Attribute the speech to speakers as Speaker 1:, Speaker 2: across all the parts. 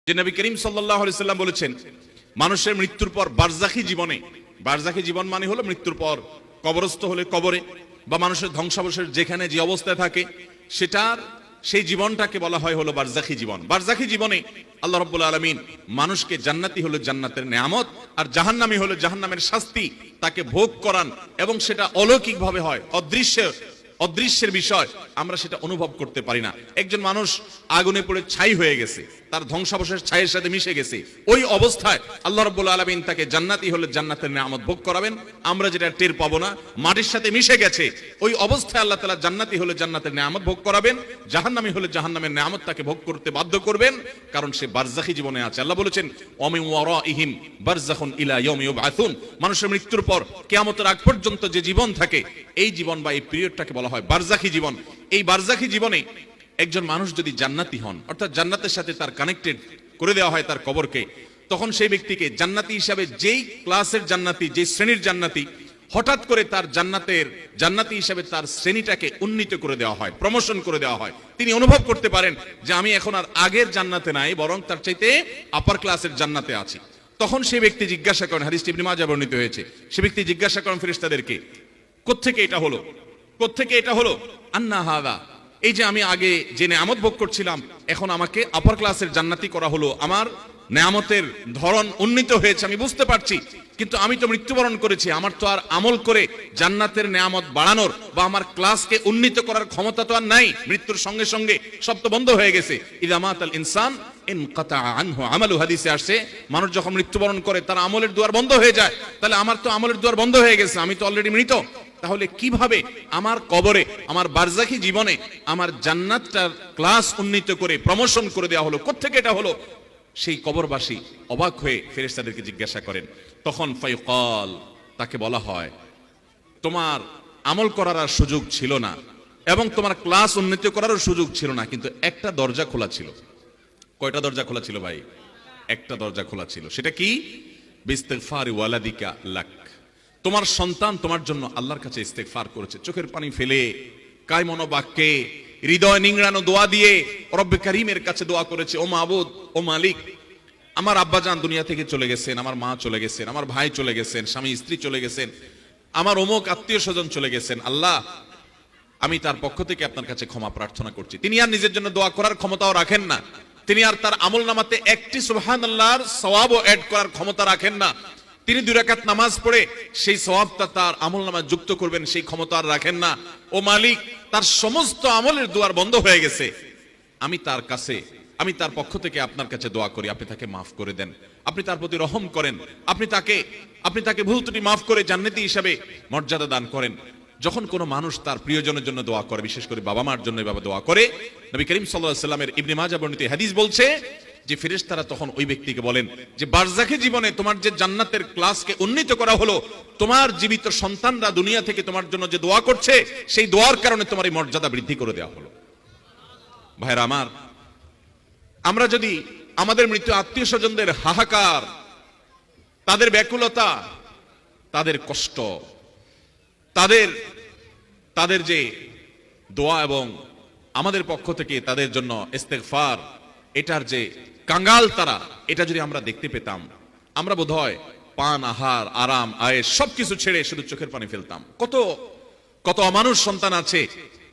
Speaker 1: যে নবী করিম সাল্লাল্লাহু আলাইহি সাল্লাম বলেছেন মানুষের মৃত্যুর পর বারজাখী জীবনে, বারজাখী জীবন মানে হলো মৃত্যুর পর কবরস্থ হলে কবরে বা মানুষের ধ্বংসাবশেষ যেখানে যে অবস্থায় থাকে সেটার সেই জীবনটাকে বলা হয় হলো বারজাখী জীবন। বারজাখী জীবনে আল্লাহ রাব্বুল আলামিন মানুষকে জান্নাতি হলো জান্নাতের নেয়ামত আর জাহান্নামী হলো জাহান্নামের শাস্তি তাকে ভোগ করান, এবং সেটা অলৌকিকভাবে হয়, অদৃশ্যের বিষয়, আমরা সেটা অনুভব করতে পারি না। একজন মানুষ আগুনে পড়ে ছাই হয়ে গেছে, তার ধ্বংসাবশেষ ছাইয়ের সাথে মিশে গেছে, ওই অবস্থায় আল্লাহ রাব্বুল আলামিন তাকে জান্নাতি হলে জান্নাতের নেয়ামত ভোগ করাবেন, আমরা যেটা টের পাবো না, মাটির সাথে মিশে গেছে, ওই অবস্থায় আল্লাহ তাআলা জান্নাতি হলে জান্নাতের নেয়ামত ভোগ করাবেন, জাহান্নামী হলে জাহান্নামের নেয়ামত তাকে ভোগ করতে বাধ্য করবেন, কারণ সে বারজাখী জীবনে আছে। আল্লাহ বলেছেন ওয়ামিন ওয়ারাইহিম বারযাখুন ইলা ইয়াউমি ইউবআসুন, মানুষের মৃত্যুর পর কিয়ামতের আগ পর্যন্ত যে জীবন থাকে এই জীবন বা এই পিরিয়ডটাকে বলা হয় বারজাখী জীবন। এই বারজাখী জীবনে একজন মানুষ যদি জান্নাতি হন, অর্থাৎ জান্নাতের সাথে তার কানেক্টেড করে দেওয়া হয় তার কবরকে, তখন সেই ব্যক্তিকে জান্নাতি হিসাবে যেই ক্লাসের জান্নাতি, যেই শ্রেণীর জান্নাতি, হঠাৎ করে তার জান্নাতি হিসাবে তার শ্রেণীটাকে উন্নীত করে দেওয়া হয়, প্রমোশন করে দেওয়া হয়। তিনি অনুভব করতে পারেন যে আমি এখন আর আগের জান্নাতে নাই, বরং তার চাইতে আপার ক্লাসের জান্নাতে আছি। তখন সেই ব্যক্তি জিজ্ঞাসা করেন, হাদিসটি ইবনে মাজাহ বর্ণিত হয়েছে, সে ব্যক্তি জিজ্ঞাসা করেন ফেরেশতাদেরকে, কোত্থেকে এটা হলো, কোত্থেকে এটা হলো? আন্না হাদা, এই যে আমি আগে যে নেয়ামত ভোগ করছিলাম এখন আমাকে আপার ক্লাসের জান্নাতি করা হলো, আমার নেয়ামতের ধরন উন্নীত হয়েছে, আমি বুঝতে পারছি, কিন্তু আমি তো মৃত্যুবরণ করেছি, আমার তো আর আমল করে জান্নাতের নেয়ামত বাড়ানোর বা আমার ক্লাসকে উন্নীত করার ক্ষমতা তো আর নাই, মৃত্যুর সঙ্গে সঙ্গে সব তো বন্ধ হয়ে গেছে। ইযা মাতাল ইনসান ইনকাতা আনহু আমালু, হাদিসে আসছে মানুষ যখন মৃত্যুবরণ করে তার আমলের দুয়ার বন্ধ হয়ে যায়, তাহলে আমার তো আমলের দুয়ার বন্ধ হয়ে গেছে, আমি তো অলরেডি মৃত, তাহলে কিভাবে আমার কবরে, আমার বারজাখী জীবনে আমার জান্নাতটার ক্লাস উন্নীত করে প্রমোশন করে দেওয়া হলো, কোত্থেকে এটা হলো? সেই কবরবাসী অবাক হয়ে ফেরেশতাদেরকে জিজ্ঞাসা করেন, তখন ফায়ুকাল, তাকে বলা হয় তোমার আমল করার আর সুযোগ ছিল না এবং তোমার ক্লাস উন্নীত করারও সুযোগ ছিল না, কিন্তু একটা দরজা খোলা ছিল। কয়টা দরজা খোলা ছিল ভাই? একটা দরজা খোলা ছিল। সেটা কি? বিস্তিগফারি ওয়ালাদিকা লাক, তোমার সন্তান তোমার জন্য আল্লাহর কাছে ইস্তেগফার করেছে, চোখের পানি ফেলে কায়মনো বাক্যে হৃদয় নিংড়ানো দোয়া দিয়ে রব্বে কারীমের কাছে দোয়া করেছে, ও মাবুদ, ও মালিক, আমার আব্বাজান দুনিয়া থেকে চলে গেছেন, আমার মা চলে গেছেন, আমার ভাই চলে গেছেন, স্বামী স্ত্রী চলে গেছেন, আমার অমুক আত্মীয় স্বজন চলে গেছেন, আল্লাহ আমি তার পক্ষ থেকে আপনার কাছে ক্ষমা প্রার্থনা করছি। তিনি আর নিজের জন্য দোয়া করার ক্ষমতাও রাখেন না, তিনি আর তার আমল নামাতে একটি সুবহানাল্লাহর সওয়াবও অ্যাড করার ক্ষমতা রাখেন না, তিনি 2 রাকাত নামাজ পড়ে সেই সওয়াবটা তার আমল নামায় যুক্ত করবেন সেই ক্ষমতা আর রাখেন না। ও মালিক, তার সমস্ত আমলের দুয়ার বন্ধ হয়ে গেছে, আমি তার কাছে, আমি তার পক্ষ থেকে আপনার কাছে দোয়া করি, আপনি তাকে মাফ করে দেন, আপনি তার প্রতি রহম করেন, আপনি তাকে ভুল ত্রুটি মাফ করে জান্নাতি হিসাবে মর্যাদা দান করেন। যখন কোনো মানুষ তার প্রিয়জনের জন্য দোয়া করে, বিশেষ করে বাবা মার জন্য এভাবে দোয়া করে, নবী করিম সাল্লাল্লাহু আলাইহি সাল্লামের ইবনে মাজাহ বর্ণিত হাদিস বলছে যে ফেরেশতারা তখন ওই ব্যক্তিকে বলেন যে বারজাখী জীবনে তোমার যে জান্নাতের ক্লাসকে উন্নীত করা হলো, তোমার জীবিত সন্তানরা দুনিয়া থেকে তোমার জন্য যে দোয়া করছে সেই দোয়ার কারণে তোমার এই মর্যাদা বৃদ্ধি করে দেওয়া হলো। ভাইরা আমার, আমরা যদি আমাদের মৃত আত্মীয় স্বজনদের হাহাকার, তাদের ব্যাকুলতা, তাদের কষ্ট, তাদের যে দোয়া এবং আমাদের পক্ষ থেকে তাদের জন্য ইস্তেগফার, এটার যে কাঙ্গাল তারা, এটা যদি আমরা দেখতে পেতাম, আমরা বোধহয় পান, আহার, আরাম, আয়েশ সবকিছু ছেড়ে শুধু চোখের পানি ফেলতাম। কত অমানুষ সন্তান আছে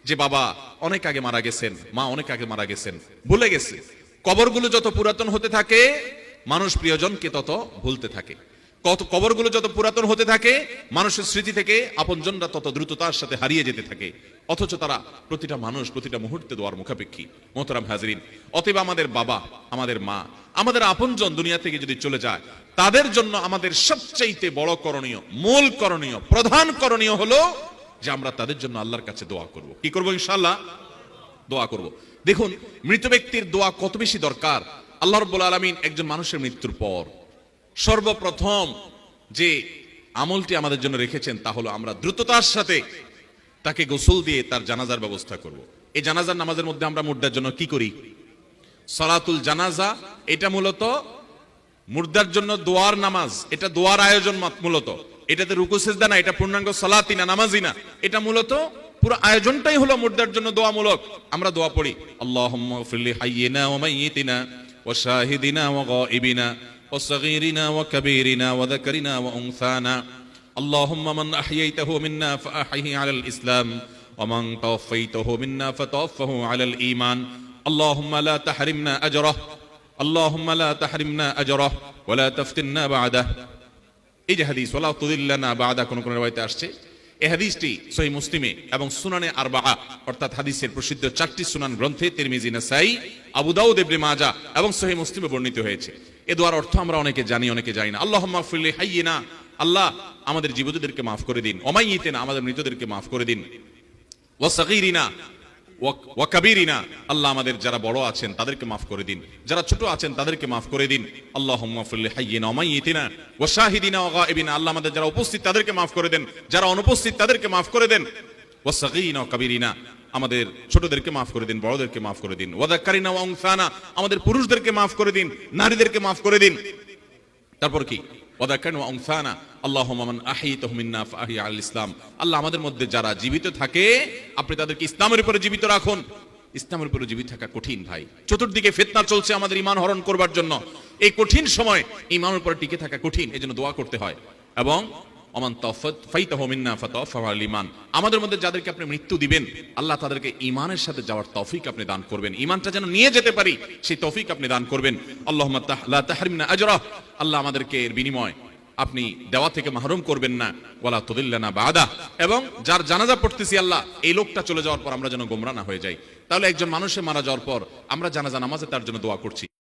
Speaker 1: যে বাবা অনেক আগে মারা গেছেন, মা অনেক আগে মারা গেছেন, ভুলে গেছে। কবরগুলো যত পুরাতন হতে থাকে মানুষ প্রিয়জনকে তত ভুলতে থাকে, কবরগুলো যত পুরাতন হতে থাকে মানুষের স্মৃতি থেকে আপনজনরা তত দ্রুততার সাথে হারিয়ে যেতে থাকে, অথচ তারা প্রতিটা মানুষ প্রতিটা মুহূর্তে দোয়ার মুখাপেক্ষী। মোহতারাম হাজরিন, অতএব আমাদের বাবা, আমাদের মা, আমাদের আপনজন দুনিয়া থেকে যদি চলে যায়, তাদের জন্য আমাদের সবচাইতে বড় করণীয়, মূল করণীয়, প্রধান করণীয় হলো যে আমরা তাদের জন্য আল্লাহর কাছে দোয়া করব। কি করব? ইনশাআল্লাহ দোয়া করব। দেখুন মৃত ব্যক্তির দোয়া কত বেশি দরকার। আল্লাহ রাব্বুল আলামিন একজন মানুষের মৃত্যুর পর সর্বপ্রথম যে আমলটি আমাদের জন্য রেখেছেন তা হলো আমরা দ্রুততার সাথে তাকে গোসল দিয়ে তার জানাজার ব্যবস্থা করব। এই জানাজার নামাজের মধ্যে আমরা মুর্দার জন্য কি করি? সালাতুল জানাজা। এটা মূলত মুর্দার জন্য দোয়ার নামাজ, এটা দোয়ার আয়োজন মূলত, এটাতে রুকু সিজদা না, এটা পূর্ণাঙ্গ সালাতই না, নামাজই না, এটা মূলত পুরো আয়োজনটাই হলো মুর্দার জন্য দোয়ামূলক। আমরা দোয়া পড়ি, আল্লাহুম্মা গফিরলি হাইয়িনা ওয়া মাইয়িতিনা وشاهدنا وغائبنا وصغيرنا وكبيرنا وذكرنا وأنثانا اللهم من أحييته منا فأحيه على الإسلام ومن توفيته منا فتوفه على الإيمان اللهم لا تحرمنا أجره اللهم لا تحرمنا أجره ولا تفتنا بعده এই যে হাদিস ওয়ালা তুদিল্লানা বাদা কোন কোন riwayate আসছে এই হাদিসটি সহিহ মুসলিমে এবং সুনানে আরবাআ অর্থাৎ হাদিসের প্রসিদ্ধ 4টি সুনান গ্রন্থে তিরমিজি নাসাই আবু দাউদ ইবনে মাজাহ এবং সহিহ মুসলিমে বর্ণিত হয়েছে এই দোয়ার অর্থ আমরা অনেকে জানি অনেকে জানি না আল্লাহুম্মা ফিরলি হাইয়িনা আল্লাহ আমাদের জীবিতদেরকে মাফ করে দিন ওমাইয়িতিনা আমাদের মৃতদেরকে মাফ করে দিন ওয়া সাগীরিনা ওয়া কাবীরিনা আল্লাহ আমাদের যারা বড় আছেন তাদেরকে মাফ করে দিন যারা ছোট আছেন তাদেরকে মাফ করে দিন আল্লাহুম্মা ফিরলি হাইয়িনা ওয়া মাইয়িতিনা ওয়া শাহিদিনা ওয়া গায়িবিনা আল্লাহ আমাদের যারা উপস্থিত তাদেরকে মাফ করে দেন যারা অনুপস্থিত তাদেরকে মাফ করে দেন ওয়া সাগীরিনা ওয়া কাবীরিনা আমাদের ছোটদেরকে মাফ করে দিন বড়দেরকে মাফ করে দিন ওয়া যাক্কারিনা ওয়া উনসানা আমাদের পুরুষদেরকে মাফ করে দিন নারীদেরকে মাফ করে দিন তারপর কি ওয়া যাক্কারিনা ওয়া উনসানা আল্লাহুম্মা মান আহইতাহু মিন্না ফাআহি আল ইসলাম আল্লাহ আমাদের মধ্যে যারা জীবিত থাকে আপনি তাদেরকে ইসলামের উপরে জীবিত রাখুন ইসলামের উপরে জীবিত থাকা কঠিন ভাই চতুর্দিকে ফিতনা চলছে আমাদের ঈমান হরণ করবার জন্য এই কঠিন সময় ঈমানের উপরে টিকে থাকা কঠিন এজন্য দোয়া করতে হয় এবং ওমান তাওফাইতাহু মিন্না ফাতাওফাহু আল ঈমান আমাদের মধ্যে যাদেরকে আপনি মৃত্যু দিবেন আল্লাহ তাদেরকে ঈমানের সাথে যাওয়ার তৌফিক আপনি দান করবেন ঈমানটা যেন নিয়ে যেতে পারি সেই তৌফিক আপনি দান করবেন আল্লাহুম্মা লা তাহরিমনা আজরা আল্লাহ আমাদেরকে এর বিনিময় আপনি দেওয়া থেকে মাহরুম করবেন না ওয়ালা তুদিল্লানা বাদা এবং যার জানাজা পড়তেছি আল্লাহ এই লোকটা চলে যাওয়ার পর আমরা যেন গোমরা না হয়ে যাই তাহলে একজন মানুষের মারা যাওয়ার পর আমরা জানাজা নামাজে তার জন্য দোয়া করছি